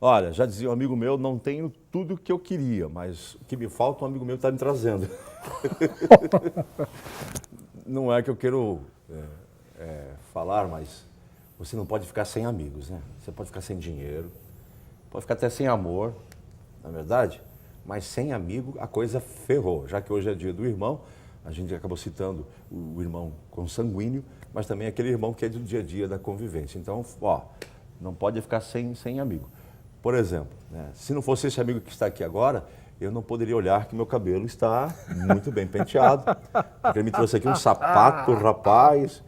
Olha, já dizia um amigo meu, não tenho tudo o que eu queria, mas o que me falta um amigo meu está me trazendo. Não é que eu quero falar, mas você não pode ficar sem amigos, né? Você pode ficar sem dinheiro, pode ficar até sem amor, na verdade, mas sem amigo a coisa ferrou. Já que hoje é dia do irmão, a gente acabou citando o irmão consanguíneo, mas também aquele irmão que é do dia a dia da convivência. Então, não pode ficar sem amigo. Por exemplo, né, se não fosse esse amigo que está aqui agora, eu não poderia olhar que meu cabelo está muito bem penteado. Porque ele me trouxe aqui um sapato, rapaz,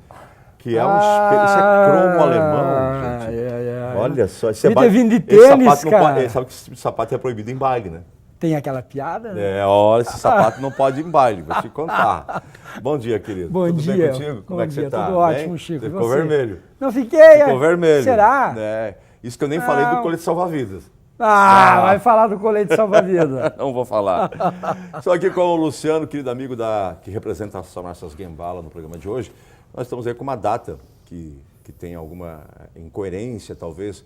que é um espelho. Isso é cromo alemão, gente. Olha só. Esse vindo de tênis, cara. Sabe que esse tipo de sapato é proibido em baile, né? Tem aquela piada? Né? Olha, esse sapato não pode ir em baile, vou te contar. Bom dia, querido. Bom Tudo dia. bem contigo? Como é que você está? Tudo ótimo, Chico. Você ficou vermelho. Não fiquei. Ficou vermelho. Será? Isso que eu nem falei do colete salva-vidas. Vai falar do colete salva-vidas. Não vou falar. Estou aqui com o Luciano, querido amigo que representa as farmácias Gembala no programa de hoje. Nós estamos aí com uma data que tem alguma incoerência, talvez,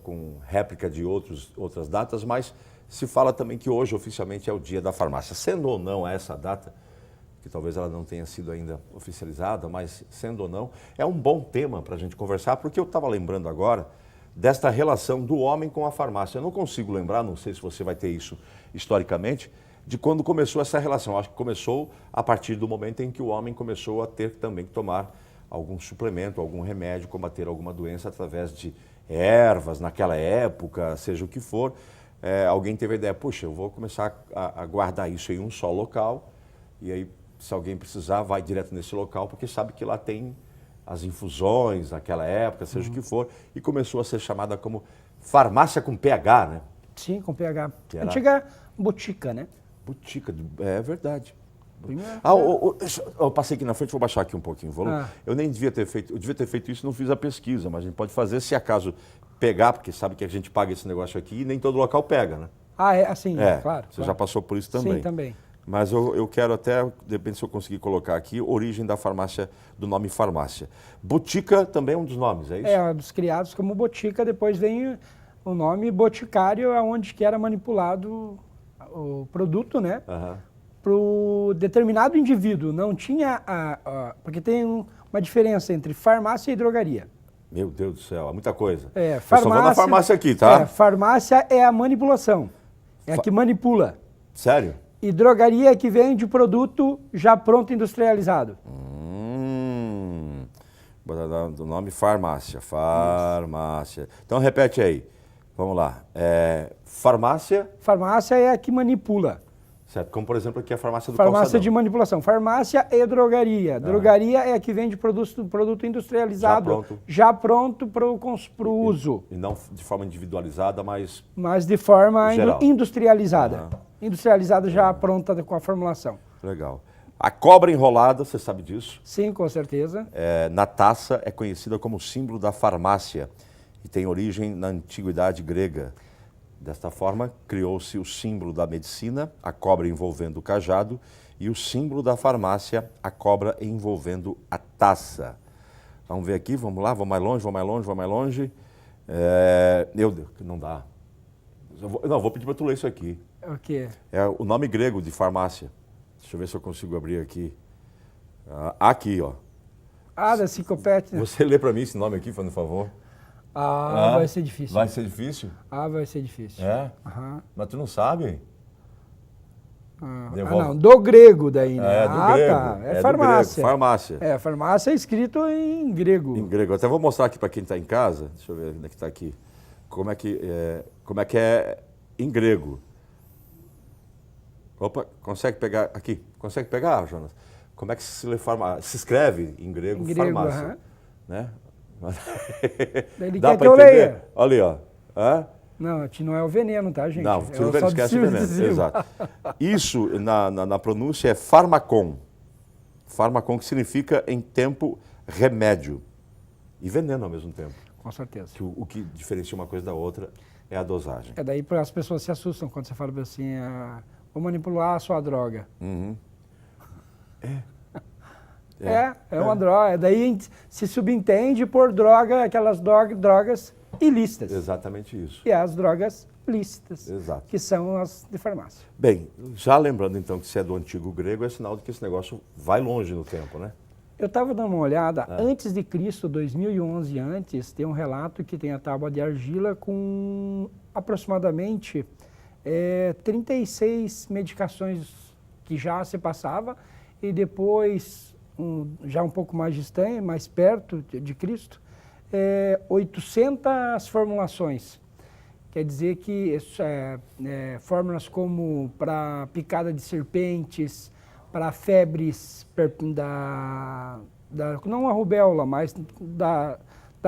com réplica de outras datas, mas se fala também que hoje oficialmente é o dia da farmácia. Sendo ou não essa data, que talvez ela não tenha sido ainda oficializada, mas sendo ou não, é um bom tema para a gente conversar, porque eu estava lembrando agora desta relação do homem com a farmácia. Eu não consigo lembrar, não sei se você vai ter isso historicamente, de quando começou essa relação. Acho que começou a partir do momento em que o homem começou a ter também que tomar algum suplemento, algum remédio, combater alguma doença através de ervas, naquela época, seja o que for. Alguém teve a ideia, puxa, eu vou começar a guardar isso em um só local, e aí, se alguém precisar, vai direto nesse local, porque sabe que lá tem as infusões naquela época, seja o que for, e começou a ser chamada como farmácia com PH, né? Sim, com PH. Antiga botica, né? Botica, é verdade. Eu passei aqui na frente, vou baixar aqui um pouquinho o volume. Eu nem devia ter feito, eu devia ter feito isso, não fiz a pesquisa, mas a gente pode fazer se acaso pegar, porque sabe que a gente paga esse negócio aqui e nem todo local pega, né? Assim, claro. Você já passou por isso também. Sim, também. Mas eu quero até, de repente, se eu conseguir colocar aqui, origem da farmácia, do nome farmácia. Botica também é um dos nomes, é isso? Dos criados como botica, depois vem o nome boticário, onde que era manipulado o produto, né? Para o determinado indivíduo. Não tinha porque tem uma diferença entre farmácia e drogaria. Meu Deus do céu, há muita coisa. Farmácia, eu só vou na farmácia aqui, tá? Farmácia é a manipulação. É a que manipula. Sério? E drogaria é que vende produto já pronto industrializado. Do nome farmácia. Farmácia. Então repete aí. Vamos lá. Farmácia. Farmácia é a que manipula. Certo. Como por exemplo aqui a farmácia do Farmácia calçadão. de manipulação. Farmácia e drogaria. Drogaria é a que vende produto industrializado. Já pronto para o uso. E não de forma individualizada, mas de forma industrializada. Industrializada já pronta com a formulação. Legal. A cobra enrolada, você sabe disso? Sim, com certeza. Na taça é conhecida como símbolo da farmácia e tem origem na antiguidade grega. Desta forma, criou-se o símbolo da medicina, a cobra envolvendo o cajado, e o símbolo da farmácia, a cobra envolvendo a taça. Vamos ver aqui, vamos lá, vou mais longe. Meu Deus, não dá. Vou pedir para tu ler isso aqui. O quê? É o nome grego de farmácia. Deixa eu ver se eu consigo abrir aqui. Aqui, ó. Da Enciclopédia. Você lê para mim esse nome aqui, por favor. Vai ser difícil. Vai ser difícil? Vai ser difícil. Mas tu não sabe? Não, do grego daí, né? Do grego. Tá. Farmácia. Grego, farmácia. Farmácia é escrito em grego. Em grego. Até vou mostrar aqui para quem está em casa. Deixa eu ver onde é que está aqui. Como é que é em grego. Opa, consegue pegar aqui? Consegue pegar, Jonas? Como é que se lê farmácia? Se escreve em grego, farmácia. Né? Ele dá quer que eu entender? leia. Olha ali, ó. Não, não é o veneno, tá, gente? Não, você não esquece o veneno. Exato. Isso, na pronúncia, é farmacon. Farmacon, que significa, em tempo, remédio. E veneno ao mesmo tempo. Com certeza. O que diferencia uma coisa da outra é a dosagem. Daí as pessoas se assustam quando você fala assim, vou manipular a sua droga. É uma droga. Daí se subentende por droga, aquelas drogas ilícitas. Exatamente isso. E as drogas lícitas, Exato. que são as de farmácia. Bem, já lembrando então que se é do antigo grego, é sinal de que esse negócio vai longe no tempo, né? Eu estava dando uma olhada, antes de Cristo, 2011 antes, tem um relato que tem a tábua de argila com aproximadamente 36 medicações que já se passava e depois, já um pouco mais distante, mais perto de Cristo, 800 formulações. Quer dizer que fórmulas como para picada de serpentes, para febres não a rubéola, mas da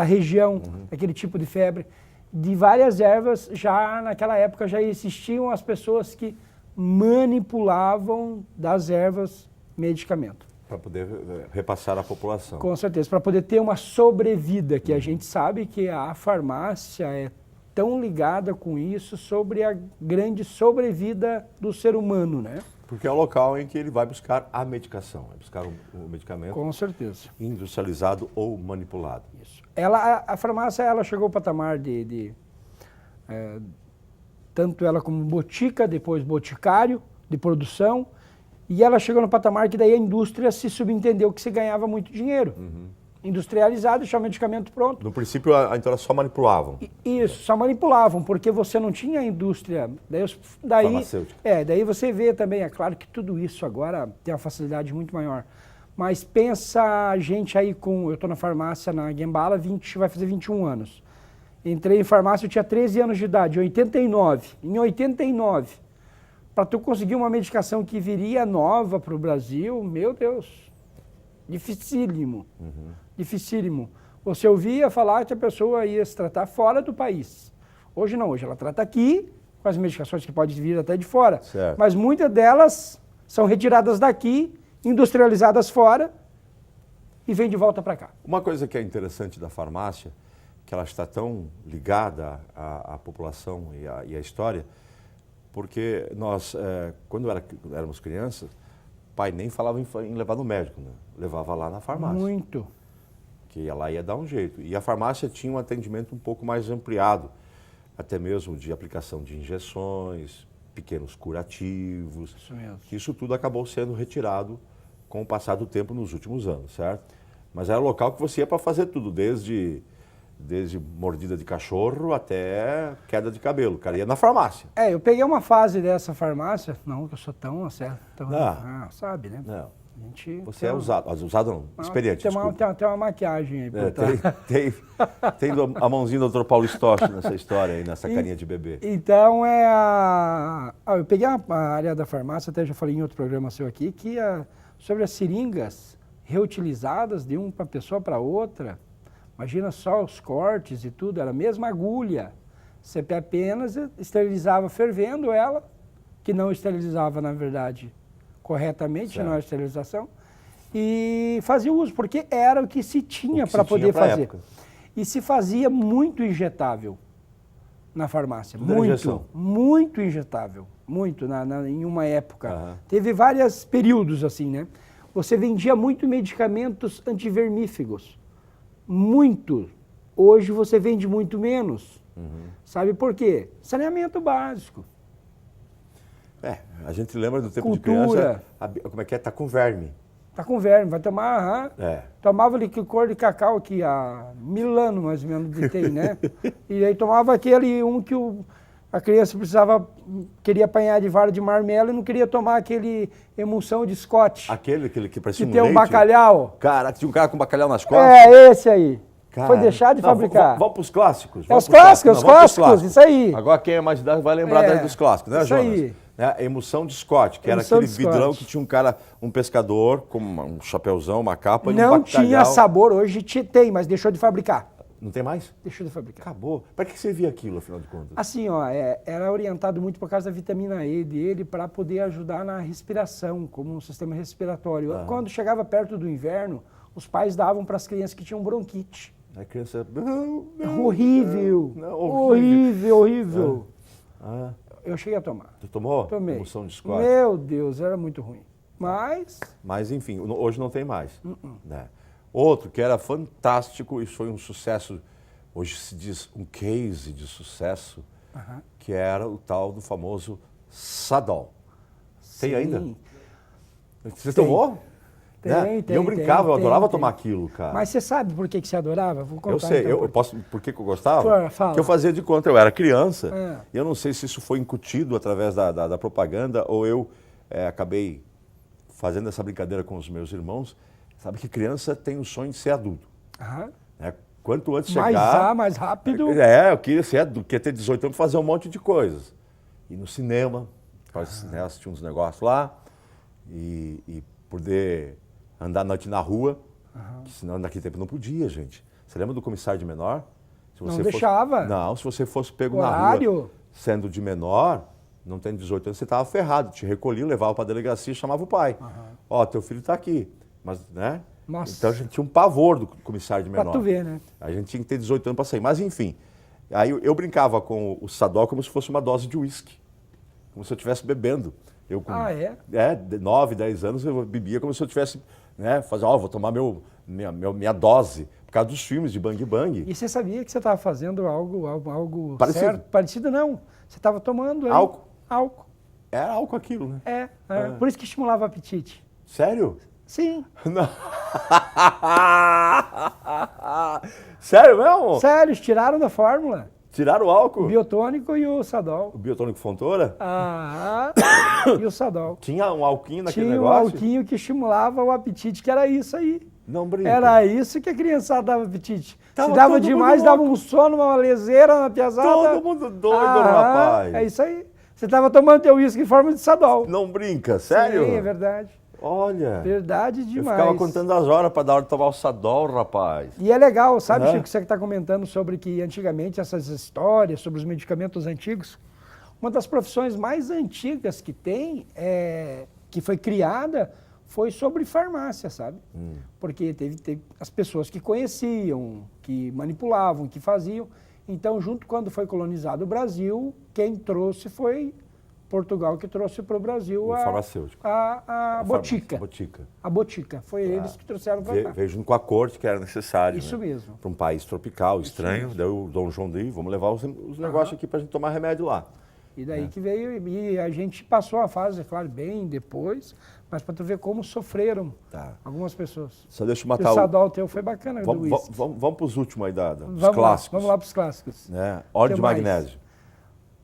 região, aquele tipo de febre, de várias ervas, já naquela época já existiam as pessoas que manipulavam das ervas medicamento. Para poder repassar à população. Com certeza, para poder ter uma sobrevida, que a gente sabe que a farmácia é tão ligada com isso sobre a grande sobrevida do ser humano, né? Porque é o local em que ele vai buscar a medicação, vai buscar o medicamento. Com certeza. Industrializado ou manipulado. Isso. A farmácia ela chegou ao patamar tanto ela como botica, depois boticário de produção, e ela chegou no patamar que daí a indústria se subentendeu que se ganhava muito dinheiro. Industrializado, deixar o medicamento pronto. No princípio, então elas só manipulavam. Isso, só manipulavam, porque você não tinha indústria. Farmacêutica. Daí você vê também, é claro que tudo isso agora tem uma facilidade muito maior. Mas pensa a gente aí eu estou na farmácia na Gembala, vai fazer 21 anos. Entrei em farmácia, eu tinha 13 anos de idade, em 89. Em 89, para tu conseguir uma medicação que viria nova para o Brasil, meu Deus, dificílimo. Dificílimo. Você ouvia falar que a pessoa ia se tratar fora do país. Hoje não, hoje ela trata aqui, com as medicações que podem vir até de fora. Certo. Mas muitas delas são retiradas daqui, industrializadas fora e vêm de volta para cá. Uma coisa que é interessante da farmácia, que ela está tão ligada à população e à história, porque nós, quando éramos crianças, pai nem falava em levar no médico, né? Levava lá na farmácia. Muito. Que ela ia dar um jeito. E a farmácia tinha um atendimento um pouco mais ampliado, até mesmo de aplicação de injeções, pequenos curativos. Isso mesmo. Que isso tudo acabou sendo retirado com o passar do tempo nos últimos anos, certo? Mas era o local que você ia para fazer tudo, desde mordida de cachorro até queda de cabelo. O cara ia na farmácia. Eu peguei uma fase dessa farmácia, não que eu sou tão certo, sabe, né? Não. Gente, Você é usado não, experiente, tem uma maquiagem aí. Tem a mãozinha do Dr. Paulo Stosch nessa história aí, nessa carinha de bebê. Então, eu peguei a área da farmácia, até já falei em outro programa seu aqui, que sobre as seringas reutilizadas de uma pessoa para outra. Imagina só os cortes e tudo, era a mesma agulha. Você apenas esterilizava fervendo ela, que não esterilizava, na verdade, corretamente, certo. não a esterilização, e fazia uso, porque era o que se tinha para poder fazer. Época. E se fazia muito injetável na farmácia. Tudo Muito injetável. Muito, em uma época. Uhum. Teve vários períodos assim, né? Você vendia muito medicamentos antivermífugos. Muito. Hoje você vende muito menos. Sabe por quê? Saneamento básico. A gente lembra do tempo Cultura. de criança, como é que é? Tá com verme. Tá com verme, vai tomar, tomava licor de cacau aqui há 1000 anos mais ou menos de tem, né? E aí tomava aquele que a criança queria apanhar de vara de marmelo e não queria tomar aquele emulsão de Scott. Aquele que parecia que tem um bacalhau. Caraca, tinha um cara com bacalhau nas costas. Esse aí. Cara, foi deixar de fabricar. Vamos para os clássicos. Os clássicos, isso aí. Agora quem é mais de idade vai lembrar dos clássicos, né, isso Jonas? Aí. A emulsão de Scott, que era aquele vidrão que tinha um cara, um pescador com um chapéuzão, uma capa e um bacalhau. Não tinha sabor, hoje tem, mas deixou de fabricar. Não tem mais? Deixou de fabricar. Acabou. Para que servia aquilo, afinal de contas? Assim, era orientado muito por causa da vitamina E dele para poder ajudar na respiração, como um sistema respiratório. Quando chegava perto do inverno, os pais davam para as crianças que tinham bronquite. A criança... Horrível. Horrível. Eu cheguei a tomar. Você tomou? Tomei. Emulsão de Scott? Meu Deus, era muito ruim. Mas enfim, hoje não tem mais. Né? Outro que era fantástico, isso foi um sucesso hoje se diz um case de sucesso, que era o tal do famoso Sadol. Tem ainda? Você tomou? Tem. Eu brincava, eu adorava tomar aquilo, cara. Mas você sabe por que você adorava? Vou contar, eu sei, então, eu posso. Por que eu gostava? Fala. Porque eu fazia de conta, eu era criança. E eu não sei se isso foi incutido através da propaganda ou eu acabei fazendo essa brincadeira com os meus irmãos. Sabe que criança tem o sonho de ser adulto. Quanto antes chegar... Mais rápido. Eu queria ser adulto, queria ter 18 anos e fazer um monte de coisas. Ir no cinema, assistir uns negócios lá e poder andar à noite na rua, que senão naquele tempo não podia, gente. Você lembra do comissário de menor? Se você deixava. Não, se você fosse pego Horário. na rua sendo de menor, não tendo 18 anos, você estava ferrado. Te recolhia, levava para a delegacia e chamava o pai. Ó, teu filho está aqui. Mas, né? Nossa. Então a gente tinha um pavor do comissário de menor. Pra tu ver, né? A gente tinha que ter 18 anos para sair. Mas enfim, aí eu brincava com o Sadol como se fosse uma dose de uísque. Como se eu estivesse bebendo. Eu com 9, 10 anos eu bebia como se eu tivesse, né, vou tomar minha dose, por causa dos filmes de Bang Bang. E você sabia que você estava fazendo algo parecido? Certo? Parecido não. Você estava tomando álcool. Era álcool aquilo, né? Por isso que estimulava o apetite. Sério? Sim. Não. Sério mesmo? Sério, tiraram da fórmula. Tiraram o álcool? O biotônico e o Sadol. O biotônico Fontoura? E o Sadol. Tinha um alquinho naquele negócio? Tinha um alquinho que estimulava o apetite, que era isso aí. Não brinca. Era isso que a criançada dava apetite. Se dava demais, dava um sono, uma leseira na piazada. Todo mundo doido, rapaz. É isso aí. Você estava tomando teu uísque em forma de Sadol. Não brinca, sério? Sim, é verdade. Olha. Verdade demais. Eu ficava contando as horas para dar hora de tomar o Sadol, rapaz. E é legal, sabe, Chico, você que está comentando sobre que antigamente essas histórias sobre os medicamentos antigos, uma das profissões mais antigas que tem, que foi criada, foi sobre farmácia, sabe? Porque teve as pessoas que conheciam, que manipulavam, que faziam. Então, quando foi colonizado o Brasil, quem trouxe foi Portugal, que trouxe para o Brasil farmacêutico. A botica. A botica. Foi eles que trouxeram para cá. Veio junto com a corte, que era necessário. Isso mesmo. Para um país tropical, estranho. Daí o Dom João disse, vamos levar os negócios aqui para a gente tomar remédio lá. E daí que veio, e a gente passou a fase, claro, bem depois, mas para tu ver como sofreram algumas pessoas. Só deixa eu matar o Sadol teu foi bacana. Vamos para os últimos aí, dos clássicos. Vamos lá para os clássicos. Óleo de magnésio.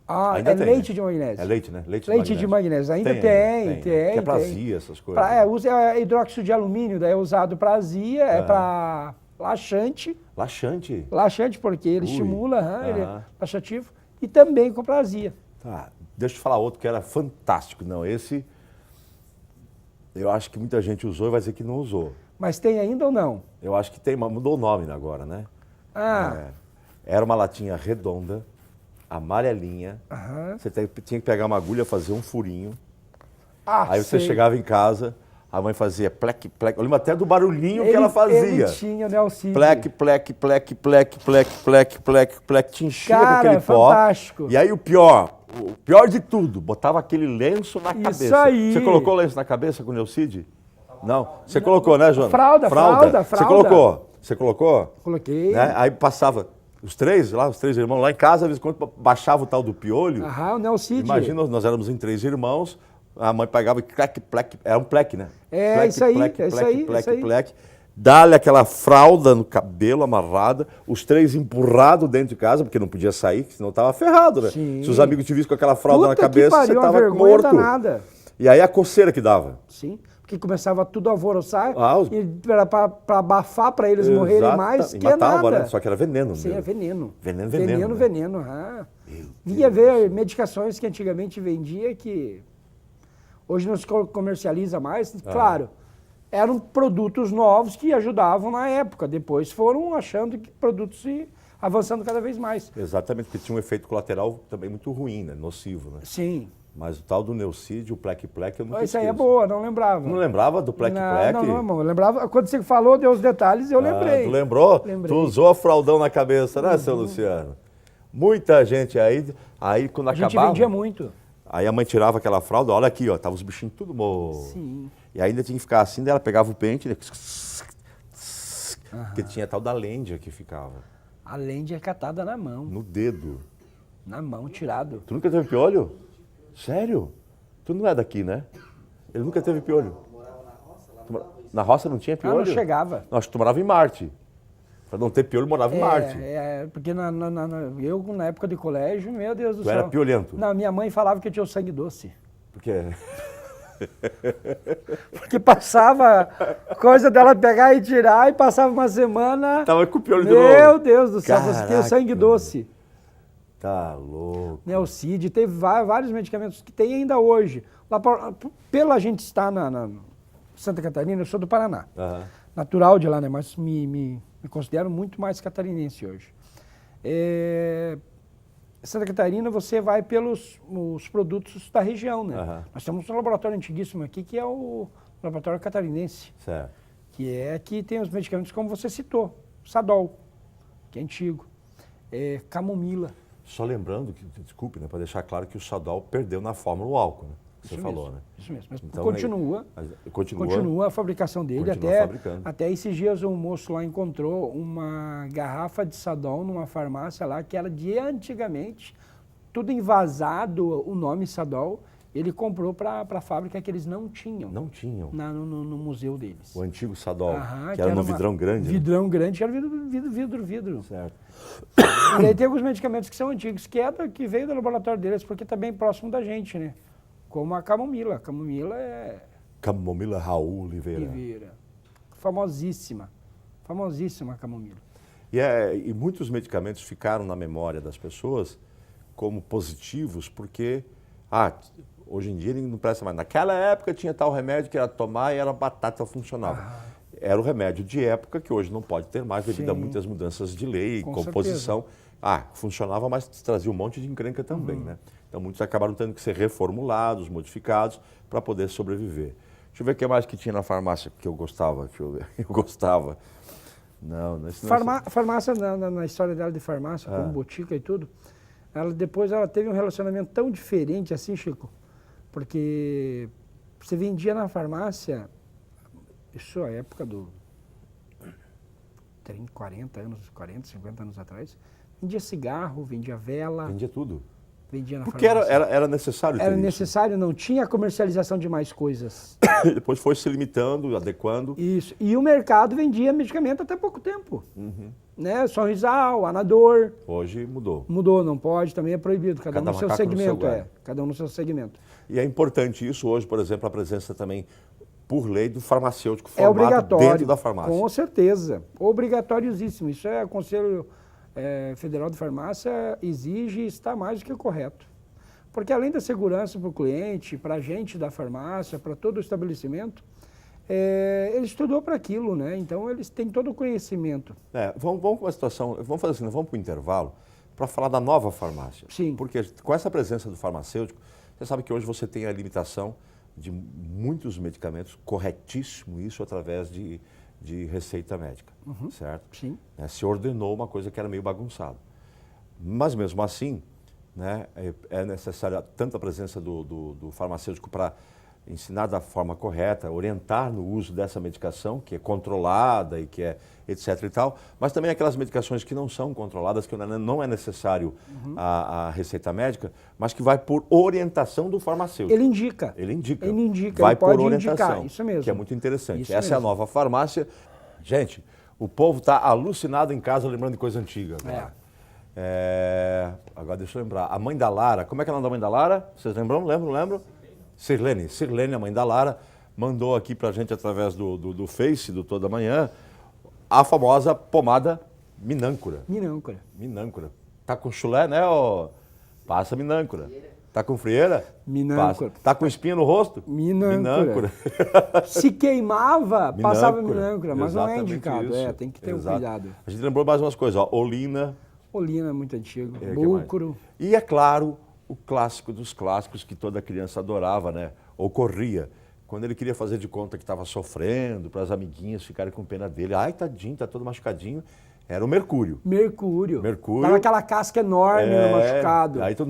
Ainda tem, leite de magnésio. É leite, né? Leite de magnésio. Ainda tem. Que é para azia, essas coisas. Usa hidróxido de alumínio, daí é usado para azia, é para laxante. Laxante? Laxante, porque ele estimula, ele é laxativo. E também com azia. Tá, deixa eu te falar outro que era fantástico. Não, esse eu acho que muita gente usou e vai dizer que não usou. Mas tem ainda ou não? Eu acho que tem, mas mudou o nome agora, né? Era uma latinha redonda, amarelinha. Você tinha que pegar uma agulha, fazer um furinho. Aí você chegava em casa, a mãe fazia plec, plec. Eu lembro até do barulhinho que ela fazia. Ele tinha, né, o Cid? Plec, plec, plec, plec, plec, plec, plec, plec. Te enchia com aquele pó. Fantástico. E aí o pior de tudo, botava aquele lenço na cabeça. Isso aí. Você colocou lenço na cabeça com o Neucid? Não. Você colocou, né, Joana? Fralda. Você colocou? Coloquei. Né? Aí passava os três irmãos lá em casa, às vezes quando baixava o tal do piolho. O Neucid. Imagina, nós éramos em 3 irmãos, a mãe pegava e plec, plec, era um plec, né? Isso aí. Plec. Dá-lhe aquela fralda no cabelo, amarrada, os 3 empurrados dentro de casa, porque não podia sair, senão estava ferrado, né? Sim. Se os amigos te vissem com aquela fralda na cabeça, você estava morto. Danada. E aí a coceira que dava. Sim, porque começava tudo a alvoroçar, para abafar, para eles morrerem mais, que matava, nada. Né? Só que era veneno. Sim, é veneno. Veneno. Vinha ver medicações que antigamente vendia, que hoje não se comercializa mais, claro. Eram produtos novos que ajudavam na época. Depois foram achando que produtos avançando cada vez mais. Exatamente, porque tinha um efeito colateral também muito ruim, né? Nocivo, né? Sim. Mas o tal do Neucid, o Plec Plec, eu nunca esqueço. Isso aí é boa, não lembrava. Não lembrava do Plec Plec? Não, irmão. Eu lembrava. Quando você falou, deu os detalhes, eu lembrei. Tu lembrou? Lembrei. Tu usou a fraldão na cabeça, né, seu Luciano? Muita gente aí quando acabava... A gente vendia muito. Aí a mãe tirava aquela fralda, olha aqui, ó, tava os bichinhos tudo mortos. Sim. E ainda tinha que ficar assim, daí ela pegava o pente, né, porque tinha a tal da lêndia que ficava. Além de recatada na mão. No dedo. Na mão, tirado. Tu nunca teve piolho? Sério? Tu não é daqui, né? Ele nunca teve piolho. Morava na roça, lá Na roça não tinha piolho? Não chegava. Não, acho que tu morava em Marte. Pra não ter piolho, morava em Marte. Porque eu, na época de colégio, meu Deus do Tu céu. era piolento? Não, minha mãe falava que eu tinha o sangue doce. Porque... Porque passava coisa dela pegar e tirar, e passava uma semana... Tava com piolho de novo. Meu Deus do céu, você tem o sangue Caraca. doce. Tá louco. Neocid, teve vários medicamentos que tem ainda hoje. Lá pela gente estar na Santa Catarina, eu sou do Paraná. Aham. Natural de lá, né? Mas me considero muito mais catarinense hoje. Santa Catarina, você vai pelos os produtos da região, né? Aham. Nós temos um laboratório antiguíssimo aqui, que é o laboratório catarinense, Certo. que tem os medicamentos como você citou. Sadol, que é antigo. Camomila. Só lembrando, desculpe, né, para deixar claro que o Sadol perdeu na fórmula o álcool, né? Você Isso falou, mesmo, né? Isso mesmo. Mas Então, continua a fabricação dele. Continua fabricando. Até esses dias um moço lá encontrou uma garrafa de Sadol numa farmácia lá, que era de antigamente, tudo envasado, o nome Sadol. Ele comprou para a fábrica que eles não tinham. Não tinham. No museu deles. O antigo Sadol, Aham, que era no vidrão grande. Né? Vidrão grande, que era vidro. Certo. E aí tem alguns medicamentos que são antigos, que veio do laboratório deles, porque está bem próximo da gente, né? Como a camomila. A camomila é... Camomila Raul Oliveira. Famosíssima a camomila. E muitos medicamentos ficaram na memória das pessoas como positivos, porque, hoje em dia ele não presta mais. Naquela época tinha tal remédio que era tomar e era batata, funcionava. Era o remédio de época que hoje não pode ter mais devido a muitas mudanças de lei, Com composição. Funcionava, mas trazia um monte de encrenca também, né? Então muitos acabaram tendo que ser reformulados, modificados, para poder sobreviver. Deixa eu ver o que mais que tinha na farmácia que eu gostava. Deixa eu ver. Eu gostava. Isso não é... Farmácia, na história dela de farmácia, como botica e tudo, depois ela teve um relacionamento tão diferente assim, Chico, porque você vendia na farmácia, isso é a época do 30, 40 anos, 40, 50 anos atrás, vendia cigarro, vendia vela. Vendia tudo. Vendia na Porque farmácia. era necessário ter Era isso. necessário, não tinha comercialização de mais coisas. Depois foi se limitando, adequando. Isso. E o mercado vendia medicamento até pouco tempo. Né? Sorrisal, Anador. Hoje mudou. Mudou, não pode, também é proibido. Cada um no seu macaco no seu segmento. galho. Cada um no seu segmento. E é importante isso hoje, por exemplo, a presença também, por lei, do farmacêutico É formado obrigatório. dentro da farmácia. Com certeza. Obrigatóriosíssimo. Isso é o Conselho Federal de Farmácia exige e está mais do que correto. Porque além da segurança para o cliente, para a gente da farmácia, para todo o estabelecimento, ele estudou para aquilo, né? Então eles têm todo o conhecimento. Vamos com uma situação, vamos fazer assim, vamos para o intervalo para falar da nova farmácia. Sim. Porque com essa presença do farmacêutico, você sabe que hoje você tem a limitação de muitos medicamentos, corretíssimo isso através de receita médica, certo? Sim. Se ordenou uma coisa que era meio bagunçada. Mas mesmo assim, né, é necessária tanto a presença do farmacêutico para ensinar da forma correta, orientar no uso dessa medicação, que é controlada e que é etc e tal, mas também aquelas medicações que não são controladas, que não é necessário a receita médica, mas que vai por orientação do farmacêutico. Ele indica. Ele indica. Ele indica, Vai ele pode por orientação, indicar, isso mesmo. que é muito interessante. Isso Essa é a mesmo. nova farmácia. Gente, o povo está alucinado em casa lembrando de coisa antiga agora. Agora deixa eu lembrar. A mãe da Lara, como é que é o nome da mãe da Lara? Vocês lembram? Lembram? Sirlene, a mãe da Lara, mandou aqui pra gente através do Face, do Toda Manhã, a famosa pomada Minâncora. Minâncora. Tá com chulé, né? Passa Minâncora. Tá com frieira? Minâncora. Passa. Tá com espinha no rosto? Minâncora. Se queimava, passava Minâncora, mas não é Exatamente indicado. isso. Tem que ter um Exato. cuidado. A gente lembrou mais umas coisas, ó. Olina. Olina é muito antigo. Que Búlcaro. mais? E é claro, o clássico dos clássicos que toda criança adorava, né? Ou corria. Quando ele queria fazer de conta que estava sofrendo, para as amiguinhas ficarem com pena dele. Ai, tadinho, tá todo machucadinho. Era o Mercúrio. Mercúrio. Mercúrio. Dava aquela casca enorme no machucado. Aí todo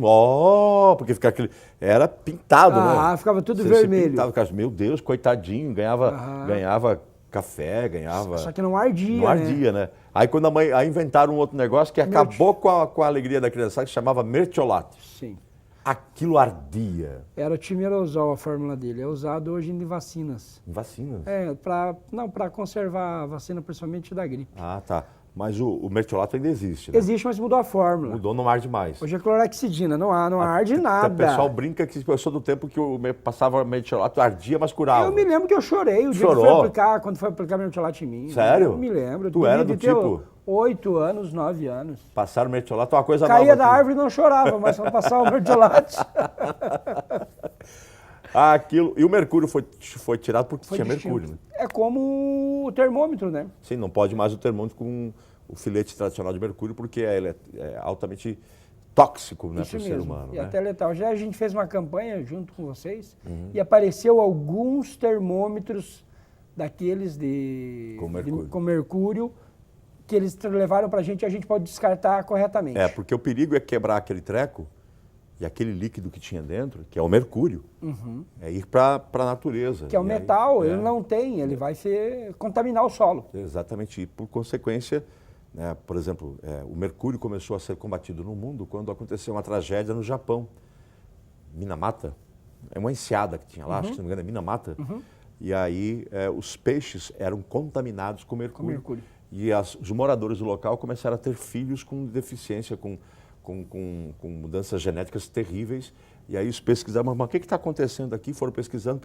porque ficava aquele... Era pintado, né? Ficava tudo Você vermelho. pintava, meu Deus, coitadinho, ganhava café, ganhava... Só que não ardia, Não ardia, né? Aí quando aí inventaram um outro negócio que acabou com a alegria da criançada, que chamava mertiolate. Sim. Aquilo ardia. Era o timerosol a fórmula dele. É usado hoje em vacinas. Em vacinas? Para conservar a vacina, principalmente da gripe. Ah, tá. Mas o mertiolato ainda existe, né? Existe, mas mudou a fórmula. Mudou, não arde mais. Hoje é clorexidina, não arde nada. O pessoal brinca que eu sou do tempo que passava mertiolato, ardia, mas curava. Eu me lembro que eu chorei o dia que foi aplicar, quando foi aplicar mertiolato em mim. Sério? Eu me lembro. Tu era do tipo... 8 anos, 9 anos. Passaram mertiolato, uma coisa Caía nova. Da árvore e não chorava, mas quando passava o mertiolato... Aquilo. E o mercúrio foi tirado porque tinha distinto. mercúrio, né? É como o termômetro, né? Sim, não pode mais o termômetro com o filete tradicional de mercúrio, porque ele é altamente tóxico, né, para o ser humano. E né? até letal. Já a gente fez uma campanha junto com vocês e apareceu alguns termômetros daqueles com mercúrio que eles levaram para a gente pode descartar corretamente. Porque o perigo é quebrar aquele treco e aquele líquido que tinha dentro, que é o mercúrio, é ir para a natureza. Que é o metal, ele não tem, ele vai contaminar o solo. Exatamente, e por consequência, né, por exemplo, o mercúrio começou a ser combatido no mundo quando aconteceu uma tragédia no Japão. Minamata, é uma enseada que tinha lá, acho que se não me engano é Minamata, e aí os peixes eram contaminados com mercúrio. E os moradores do local começaram a ter filhos com deficiência, com mudanças genéticas terríveis. E aí os pesquisadores, mas o que está acontecendo aqui? Foram pesquisando,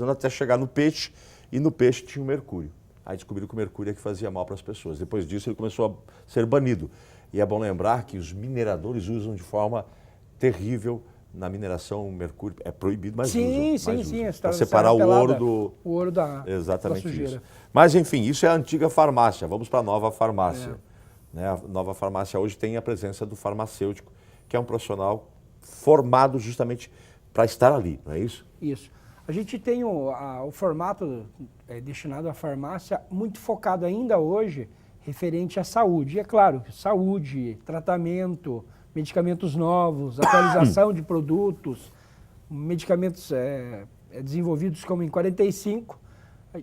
até chegar no peixe, e no peixe tinha o mercúrio. Aí descobriram que o mercúrio é que fazia mal para as pessoas. Depois disso ele começou a ser banido. E é bom lembrar que os mineradores usam de forma terrível na mineração o mercúrio. É proibido, mas usam. Sim. Para separar o ouro o ouro da sujeira. Isso. Mas enfim, isso é a antiga farmácia. Vamos para a nova farmácia. Né? A nova farmácia hoje tem a presença do farmacêutico, que é um profissional formado justamente para estar ali, não é isso? Isso. A gente tem o formato destinado à farmácia muito focado ainda hoje referente à saúde. E é claro, saúde, tratamento, medicamentos novos, atualização de produtos, medicamentos desenvolvidos como em 45,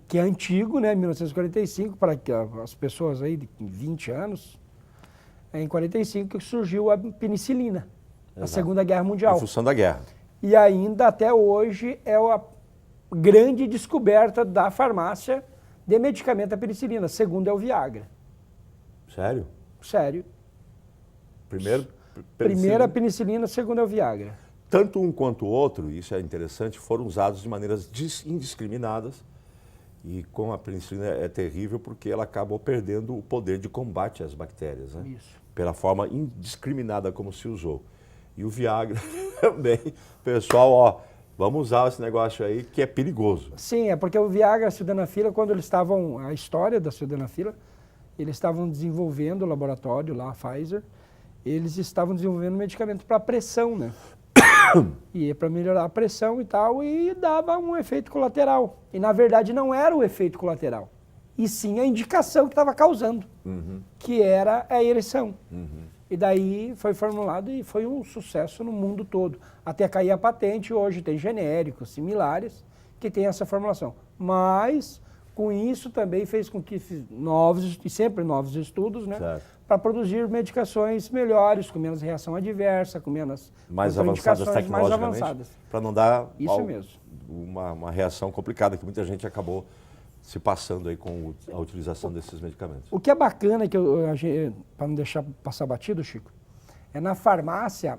que é antigo, né, 1945, para que as pessoas aí de 20 anos, em 45 que surgiu a penicilina, na Segunda Guerra Mundial. Em função da guerra. E ainda até hoje é a grande descoberta da farmácia de medicamento a penicilina, segundo é o Viagra. Sério? Sério. Primeira penicilina, segundo é o Viagra. Tanto um quanto o outro, isso é interessante, foram usados de maneiras indiscriminadas. E como a penicilina é terrível porque ela acabou perdendo o poder de combate às bactérias, né? Isso. Pela forma indiscriminada como se usou. E o Viagra também, pessoal, vamos usar esse negócio aí que é perigoso. Sim, é porque o Viagra e a sildenafila, quando eles estavam, a história da sildenafila, eles estavam desenvolvendo o laboratório lá, a Pfizer, eles estavam desenvolvendo medicamento para pressão, né? E para melhorar a pressão e tal, e dava um efeito colateral. E na verdade não era o efeito colateral, e sim a indicação que estava causando, que era a ereção. E daí foi formulado e foi um sucesso no mundo todo. Até cair a patente, hoje tem genéricos similares que tem essa formulação. Mas com isso também fez com que sempre novos estudos, né? Para produzir medicações melhores, com menos reação adversa, com menos mais avançadas tecnologicamente, para não dar uma reação complicada que muita gente acabou se passando aí com a utilização desses medicamentos. O que é bacana, para não deixar passar batido, Chico, é na farmácia,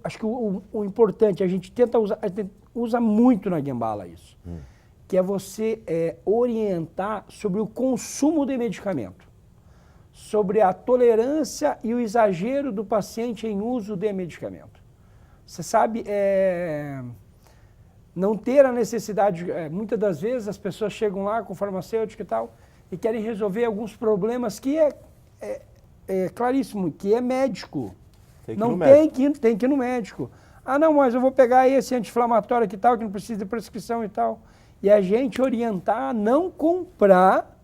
acho que o importante, a gente usa muito na Gembala isso, que é você orientar sobre o consumo de medicamento, sobre a tolerância e o exagero do paciente em uso de medicamento. Você sabe, não ter a necessidade, muitas das vezes as pessoas chegam lá com farmacêutico e tal, e querem resolver alguns problemas que é claríssimo, que é médico. Tem que ir no médico. Ah, não, mas eu vou pegar esse anti-inflamatório aqui e tal, que não precisa de prescrição e tal. E a gente orientar a não comprar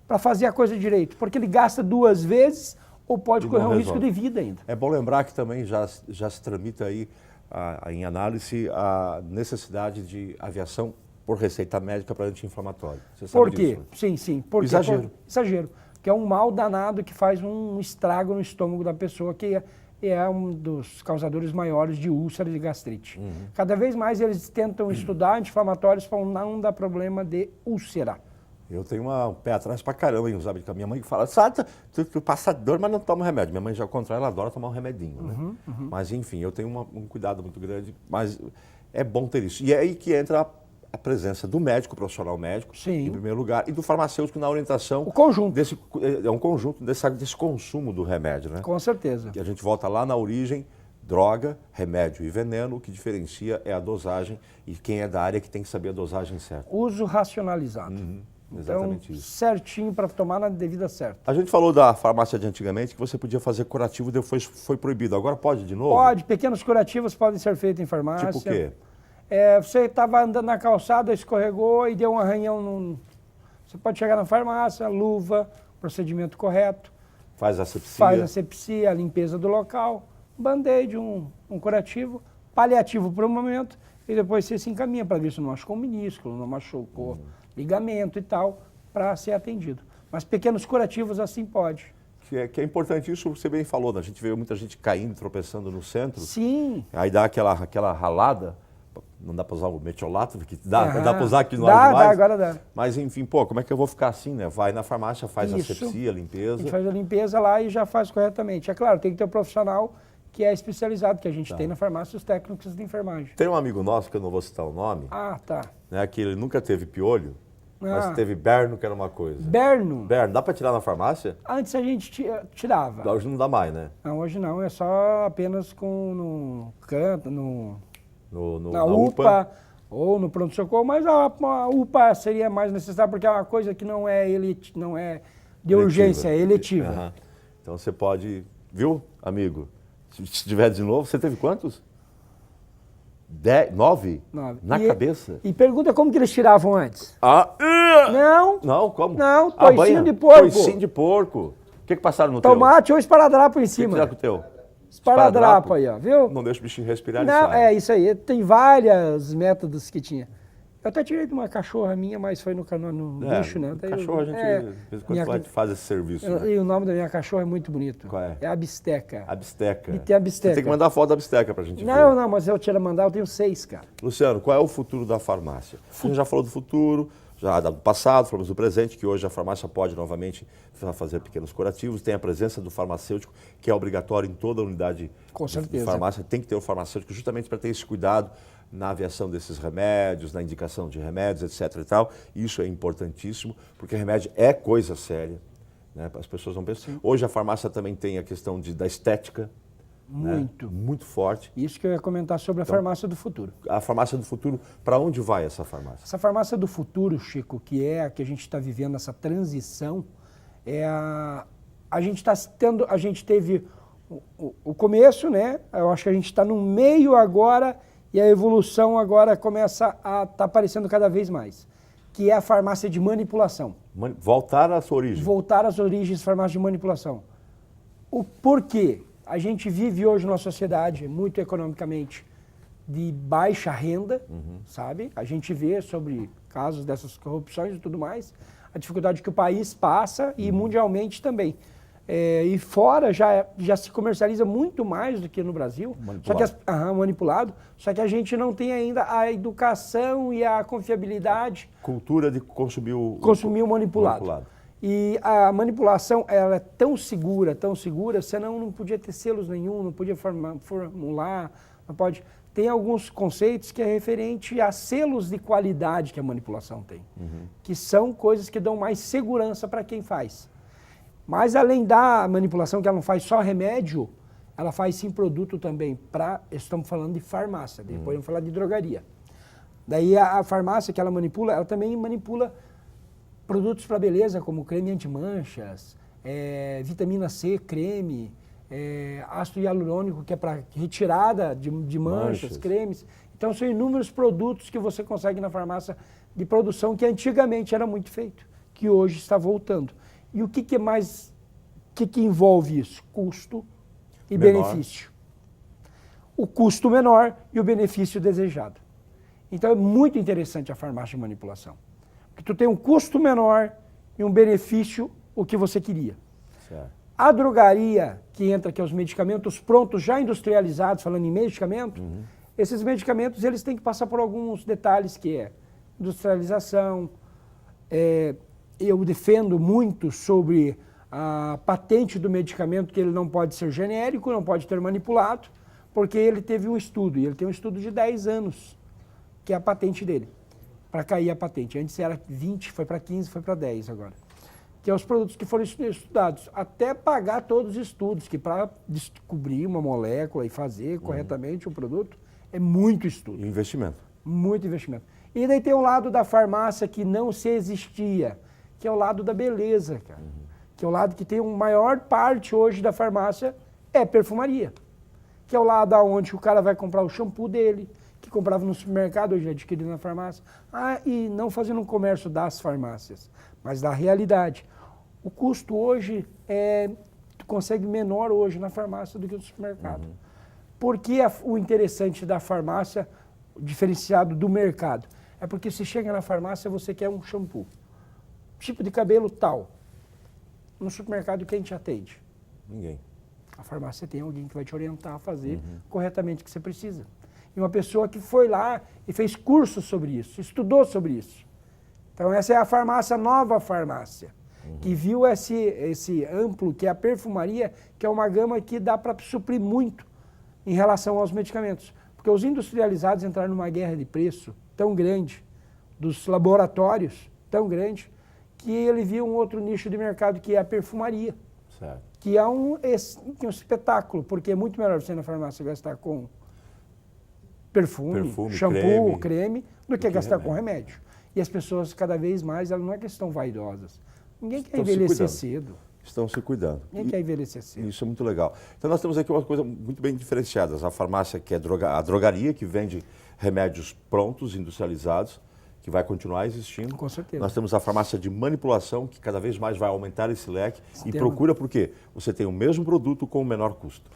para fazer a coisa direito, porque ele gasta 2 vezes ou pode correr um risco de vida ainda. É bom lembrar que também já se tramita aí em análise a necessidade de aviação por receita médica para anti-inflamatório. Você sabe Por quê? disso, né? Sim, sim. Por quê? Exagero. Exagero. Que é um mal danado que faz um estrago no estômago da pessoa, que é um dos causadores maiores de úlcera e de gastrite. Cada vez mais eles tentam estudar anti-inflamatórios para não dar problema de úlcera. Eu tenho um pé atrás pra caramba em usar medicamento. Minha mãe fala, sabe, tu passa dor, mas não toma remédio. Minha mãe já ao contrário, ela adora tomar um remedinho, né? Mas enfim, eu tenho um cuidado muito grande, mas é bom ter isso. E é aí que entra a presença do médico, profissional médico, Sim. em primeiro lugar, e do farmacêutico na orientação. O conjunto. É um conjunto desse consumo do remédio, né? Com certeza. Que a gente volta lá na origem, droga, remédio e veneno, o que diferencia é a dosagem e quem é da área que tem que saber a dosagem certa. Uso racionalizado. Exatamente então, isso. certinho para tomar na devida certa. A gente falou da farmácia de antigamente que você podia fazer curativo e depois foi proibido. Agora pode de novo? Pode, pequenos curativos podem ser feitos em farmácia. Tipo o quê? Você estava andando na calçada, escorregou e deu um arranhão. Você pode chegar na farmácia, luva, procedimento correto. Faz asepsia. Faz asepsia, a limpeza do local, band-aid, um curativo, paliativo por um momento, e depois você se encaminha para ver se não machucou o minúsculo, não machucou ligamento e tal, para ser atendido. Mas pequenos curativos assim pode. Que é importante isso, você bem falou, né? A gente vê muita gente caindo, tropeçando no centro. Sim. Aí dá aquela ralada, não dá para usar o metiolato, que dá para usar aqui no Dá, demais. agora dá. Mas enfim, pô, como é que eu vou ficar assim, né? Vai na farmácia, faz Isso. asepsia, A limpeza. gente faz a limpeza lá e já faz corretamente. É claro, tem que ter um profissional que é especializado, que a gente tem na farmácia, os técnicos de enfermagem. Tem um amigo nosso, que eu não vou citar o nome, Ah, tá. né? Que ele nunca teve piolho, mas Ah. teve berno, que era uma coisa. Berno, Berno, dá para tirar na farmácia? antes a gente tirava. Hoje não dá mais, né? Não, hoje não, é só apenas no canto, na UPA ou no pronto-socorro, mas a UPA seria mais necessária porque é uma coisa que não é de urgência, é eletiva. Aham. Então você pode, viu, amigo? Se tiver de novo, você teve quantos? 9? 9. Na cabeça? E pergunta como que eles tiravam antes. Não, Não, como? Não, toicinho banha? de porco. Toicinho de porco. O que passaram no tomate ou esparadrapo em teu? O que cima. fizeram com o teu? Esparadrapo aí, ó, viu? Não deixa o bichinho respirar, ele Não, sai. isso aí. Tem vários métodos que tinha. Eu até tirei de uma cachorra minha, mas foi no lixo, né? Daí Cachorro a gente, de vez em quando, faz esse serviço. Né? E o nome da minha cachorra é muito bonito. Qual é? É a Bisteca. A bisteca. E tem a bisteca. Você tem que mandar foto da bisteca pra gente ver. Não, mas eu tiro mandar, eu tenho 6, cara. Luciano, qual é o futuro da farmácia? A gente já falou do futuro, já do passado, falamos do presente, que hoje a farmácia pode novamente fazer pequenos curativos. Tem a presença do farmacêutico, que é obrigatório em toda unidade de farmácia. Tem que ter o farmacêutico justamente para ter esse cuidado na aviação desses remédios, na indicação de remédios, etc. e tal. Isso é importantíssimo, porque remédio é coisa séria, né? As pessoas não pensam. Sim. Hoje a farmácia também tem a questão da estética. Muito. Né? Muito forte. Isso que eu ia comentar sobre a farmácia do futuro. A farmácia do futuro, para onde vai essa farmácia? Essa farmácia do futuro, Chico, que é a que a gente está vivendo, essa transição, a gente teve o começo, né? Eu acho que a gente está no meio agora e a evolução agora começa a estar aparecendo cada vez mais, que é a farmácia de manipulação. Voltar à sua origem. Voltar às origens da farmácia de manipulação. O porquê? A gente vive hoje numa sociedade muito economicamente de baixa renda, sabe? A gente vê sobre casos dessas corrupções e tudo mais, a dificuldade que o país passa e mundialmente também. E fora já se comercializa muito mais do que no Brasil. Manipulado. Manipulado. Só que a gente não tem ainda a educação e a confiabilidade. Cultura de consumir o manipulado. E a manipulação, ela é tão segura, senão não podia ter selos nenhum, não podia formular, não pode. Tem alguns conceitos que é referente a selos de qualidade que a manipulação tem, que são coisas que dão mais segurança para quem faz. Mas além da manipulação, que ela não faz só remédio, ela faz sim produto também, estamos falando de farmácia, depois vamos falar de drogaria. Daí a farmácia que ela manipula, ela também manipula produtos para beleza, como creme antimanchas, vitamina C, creme, ácido hialurônico, que é para retirada de manchas, cremes. Então, são inúmeros produtos que você consegue na farmácia de produção que antigamente era muito feito, que hoje está voltando. E o que envolve isso? Custo e benefício. O custo menor e o benefício desejado. Então é muito interessante a farmácia de manipulação. Porque tu tem um custo menor e um benefício o que você queria. Certo. A drogaria, que entra, que é os medicamentos prontos, já industrializados, falando em medicamento, esses medicamentos eles têm que passar por alguns detalhes, que é industrialização. Eu defendo muito sobre a patente do medicamento, que ele não pode ser genérico, não pode ter manipulado, porque ele teve um estudo, e ele tem um estudo de 10 anos, que é a patente dele, para cair a patente. Antes era 20, foi para 15, foi para 10 agora. Que é os produtos que foram estudados, até pagar todos os estudos, que para descobrir uma molécula e fazer corretamente o produto, é muito estudo. Investimento. Muito investimento. E daí tem o lado da farmácia que não se existia, que é o lado da beleza, cara. Que é o lado que tem a maior parte hoje da farmácia é perfumaria. Que é o lado onde o cara vai comprar o shampoo dele, que comprava no supermercado, hoje é adquirido na farmácia. E não fazendo um comércio das farmácias, mas da realidade. O custo hoje tu consegue menor hoje na farmácia do que no supermercado. Por que o interessante da farmácia, diferenciado do mercado? É porque se chega na farmácia, você quer um shampoo. Tipo de cabelo tal. No supermercado, quem te atende? Ninguém. A farmácia tem alguém que vai te orientar a fazer corretamente o que você precisa. E uma pessoa que foi lá e fez curso sobre isso, estudou sobre isso. Então essa é a farmácia, nova farmácia, que viu esse amplo, que é a perfumaria, que é uma gama que dá para suprir muito em relação aos medicamentos. Porque os industrializados entraram numa guerra de preço tão grande, dos laboratórios tão grande, que ele viu um outro nicho de mercado, que é a perfumaria. Certo. Que é um espetáculo, porque é muito melhor você ir na farmácia gastar com perfume shampoo, creme, do que gastar remédio. com remédio. E as pessoas, cada vez mais, elas não é que estão vaidosas. Ninguém quer Estão se envelhecer cuidando. cedo. Estão se cuidando. Ninguém quer envelhecer cedo. Isso é muito legal. Então nós temos aqui uma coisa muito bem diferenciada. A farmácia, que é a drogaria, que vende remédios prontos, industrializados, que vai continuar existindo. Com certeza. Nós temos a farmácia de manipulação, que cada vez mais vai aumentar esse leque. E Tem procura por quê? Você tem o mesmo produto com o menor custo.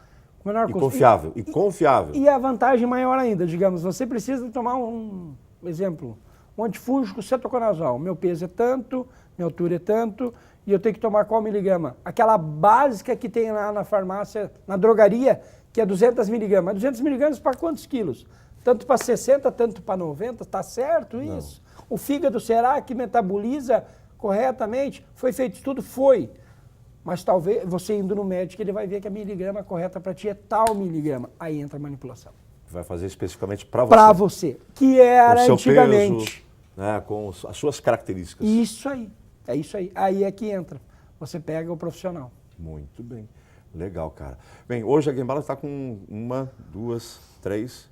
Menor E custo. confiável. E confiável. E a vantagem maior ainda, digamos, você precisa tomar um exemplo, um antifúngico cetoconazol. Meu peso é tanto, minha altura é tanto, e eu tenho que tomar qual miligrama? Aquela básica que tem lá na farmácia, na drogaria, que é 200 miligramas. 200 miligramas para quantos quilos? Tanto para 60, tanto para 90, está certo isso? Não. O fígado, será que metaboliza corretamente? Foi feito estudo? Foi. Mas talvez você indo no médico, ele vai ver que a miligrama correta para ti é tal miligrama. Aí entra a manipulação. Vai fazer especificamente para você. Para você, que era com seu antigamente. Peso, né, com as suas características. Isso aí, é isso aí. Aí é que entra. Você pega o profissional. Muito bem. Legal, cara. Bem, hoje a Gembala está com 1, 2, 3...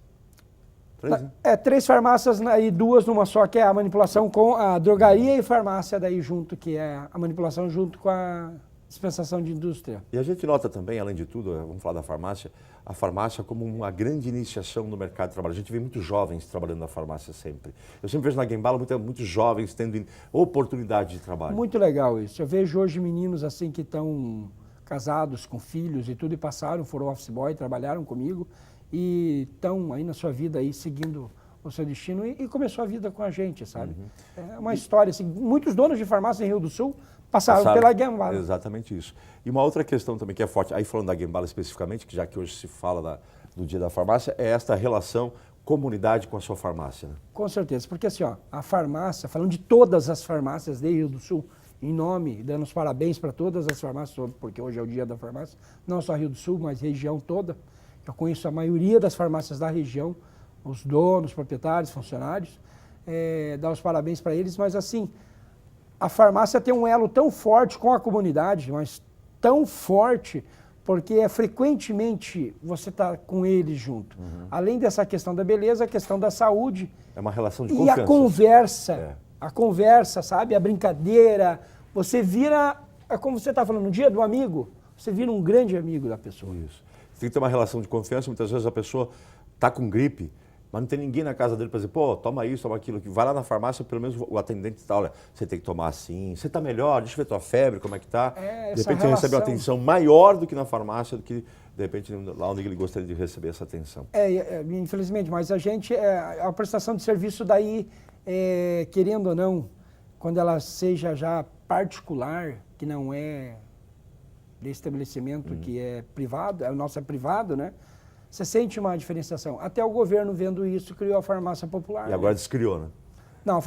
3, né? 3 farmácias e 2 numa só, que é a manipulação com a drogaria e farmácia daí junto, que é a manipulação junto com a dispensação de indústria. E a gente nota também, além de tudo, vamos falar da farmácia, a farmácia como uma grande iniciação no mercado de trabalho. A gente vê muitos jovens trabalhando na farmácia sempre. Eu sempre vejo na Gembala muitos jovens tendo oportunidade de trabalho. Muito legal isso. Eu vejo hoje meninos assim que estão casados com filhos e tudo, e passaram, foram office boy, trabalharam comigo e estão aí na sua vida aí seguindo o seu destino e começou a vida com a gente, sabe? É uma história assim, muitos donos de farmácia em Rio do Sul passaram pela Gembala. Exatamente isso. E uma outra questão também que é forte, aí falando da Gembala especificamente, que já que hoje se fala do dia da farmácia, é esta relação comunidade com a sua farmácia. Né? Com certeza, porque assim, ó, a farmácia, falando de todas as farmácias de Rio do Sul, em nome, dando os parabéns para todas as farmácias, porque hoje é o dia da farmácia, não só Rio do Sul, mas região toda. Eu conheço a maioria das farmácias da região, os donos, proprietários, funcionários, dar os parabéns para eles, mas assim, a farmácia tem um elo tão forte com a comunidade, mas tão forte, porque frequentemente você está com eles junto. Além dessa questão da beleza, a questão da saúde. É uma relação de confiança. E a conversa, sabe? A brincadeira. Você vira, como você está falando, no dia do amigo, você vira um grande amigo da pessoa. Isso. Tem que ter uma relação de confiança. Muitas vezes a pessoa está com gripe mas não tem ninguém na casa dele para dizer, pô, toma isso, toma aquilo. Vai lá na farmácia, pelo menos o atendente está, olha, você tem que tomar assim, você está melhor, deixa eu ver tua febre, como é que tá. De repente ele recebe uma atenção maior do que na farmácia, do que, de repente, lá onde ele gostaria de receber essa atenção. Infelizmente, mas a prestação de serviço daí, querendo ou não, quando ela seja já particular, que não é de estabelecimento que é privado, o nosso é privado, né? Você sente uma diferenciação. Até o governo, vendo isso, criou a farmácia popular. E agora descriou, né? Não,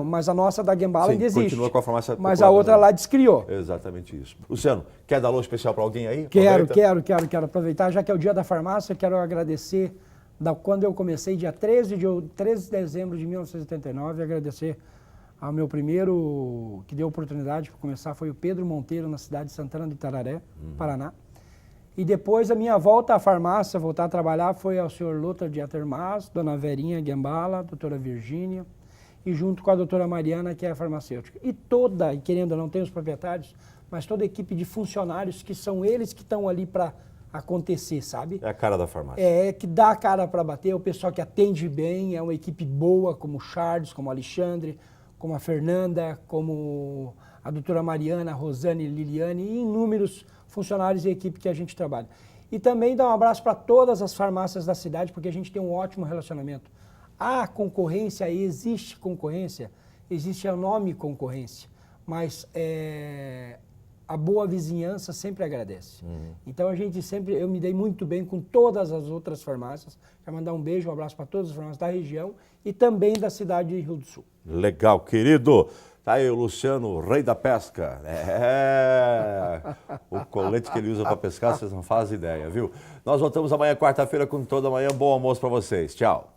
mas a nossa da Gembala ainda existe. Continua com a farmácia popular. Mas a outra lá descriou. Exatamente isso. Luciano, quer dar alô especial para alguém aí? Quero aproveitar, já que é o dia da farmácia, quero agradecer quando eu comecei, dia 13 de dezembro de 1989, agradecer ao meu primeiro, que deu oportunidade para começar, foi o Pedro Monteiro, na cidade de Santana do Itararé, Paraná. E depois a minha volta à farmácia, voltar a trabalhar, foi ao senhor Lothar de Atermas, dona Verinha Gembala, doutora Virgínia, e junto com a doutora Mariana, que é a farmacêutica. E querendo ou não, tem os proprietários, mas toda a equipe de funcionários, que são eles que estão ali para acontecer, sabe? É a cara da farmácia. Que dá a cara para bater, o pessoal que atende bem, é uma equipe boa, como o Charles, como o Alexandre, como a Fernanda, como a doutora Mariana, a Rosane, Liliane e inúmeros funcionários e equipe que a gente trabalha. E também dar um abraço para todas as farmácias da cidade, porque a gente tem um ótimo relacionamento. Há concorrência, existe o nome concorrência, mas a boa vizinhança sempre agradece. Então eu me dei muito bem com todas as outras farmácias. Quero mandar um beijo, um abraço para todas as farmácias da região e também da cidade de Rio do Sul. Legal, querido. Tá aí o Luciano, o rei da pesca. O colete que ele usa para pescar, vocês não fazem ideia, viu? Nós voltamos amanhã, quarta-feira, com toda manhã. Bom almoço para vocês. Tchau.